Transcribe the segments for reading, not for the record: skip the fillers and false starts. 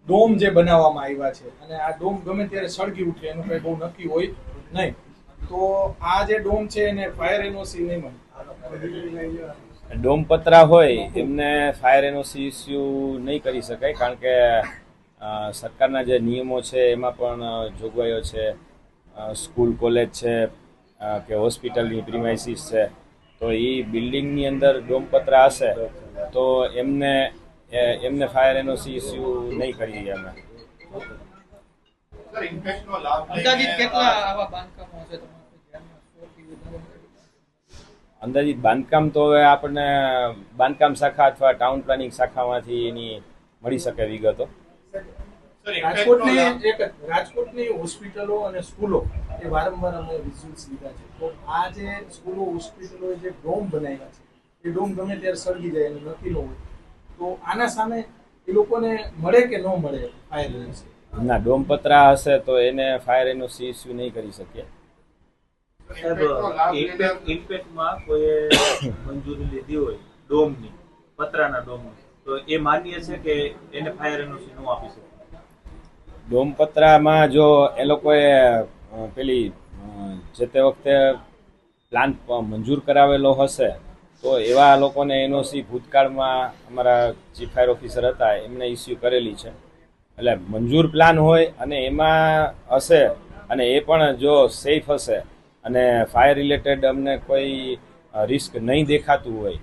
Dome જે બનાવવામાં આવ્યા છે અને આ ડોમ ગમે ત્યારે સળગી ઉઠે એનું કઈ બહુ નક્કી હોય નહીં, તો આ જે ડોમ છે એને ફાયર એનઓસી નહીં મળે. ડોમ પતરા હોય એમને ફાયર એનઓસી ઇસ્યુ નહીં કરી શકાય, કારણ કે સરકારના જે નિયમો છે એમાં પણ જોગવાઈઓ છે. સ્કૂલ કોલેજ છે કે હોસ્પિટલની પ્રિમાઇસીસ છે, તો એ બિલ્ડિંગની અંદર ડોમ પતરા હશે તો એમને ફાયર એનઓસી ઇસ્યુ નહીં કરીએ અમે. અંદાજિત કેટલા આવા બાંધકામો હશે અંદાજિત બાંધકામ તો હવે આપણને બાંધકામ શાખા અથવા ટાઉન પ્લાનિંગ શાખામાંથી એની મળી શકે વિગતો. રાજકોટની હોસ્પિટલો અને સ્કૂલો એ વારંવાર અમે વિઝ્યુઅલ્સ લીધા છે, તો આ જે સ્કૂલો હોસ્પિટલો જે ડોમ બનાવ્યા છે એ ડોમ ગમે ત્યારે સળગી જાય અને નક્કી ન હોય, તો આના સામે એ લોકોને મળે કે ન મળે ફાયર એનઓસી? ના, ડોમ પતરા હશે તો એને ફાયર એનઓસી ઇસ્યુ નહીં કરી શકીએ. ઇમ્પેક્ટમાં કોઈ મંજૂરી લીધી હોય ડોમની, પતરાના ડોમની, તો એ માન્ય છે કે એને ફાયર એનઓસી ન આપી શકે? ડોમ પતરામાં જો એ લોકોએ પેલી જે તે વખતે પ્લાન મંજૂર કરાવેલો હશે તો એવા લોકોને એનઓસી ભૂતકાળમાં અમારા ચીફ ફાયર ઓફિસર હતા એમણે ઇસ્યુ કરેલી છે. એટલે મંજૂર પ્લાન હોય અને એમાં હશે અને એ પણ જો સેફ હશે અને ફાયર રિલેટેડ અમને કોઈ રિસ્ક નહીં દેખાતું હોય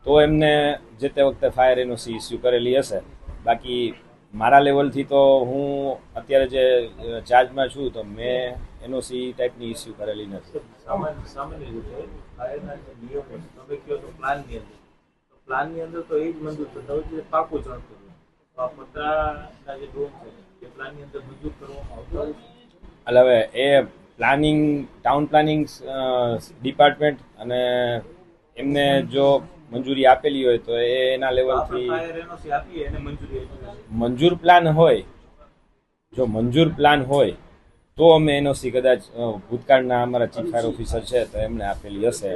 તો એમને જે તે વખતે ફાયર એનઓસી ઇસ્યુ કરેલી હશે. બાકી મારા લેવલથી તો હું અત્યારે જે ચાર્જમાં છું તો મેં એનઓસી ટાઈપની ઇસ્યુ કરેલી નથી. સામાન્ય રીતે ફાયરના જે નિયમો તમે કહો તો પ્લાનની અંદર તો એ જ મંજૂર થતા હોય જે પાકું ચણતર હોય. તો આ પતરાના જે ડોમ છે એ પ્લાનની અંદર મંજૂર કરવામાં આવતો હોય છે. એટલે હવે એ પ્લાનિંગ ટાઉન પ્લાનિંગ ડિપાર્ટમેન્ટ અને એમને જો મંજૂરી આપેલી હોય તો એના લેવલથી ફાયર એનઓસી આપીએ એને મંજૂરી આપી. મંજૂર પ્લાન હોય, જો મંજૂર પ્લાન હોય તો અમે એનઓસી કદાચ ભૂતકાળના અમારા ચીફ ફાયર ઓફિસર છે તો એમને આપેલી હશે.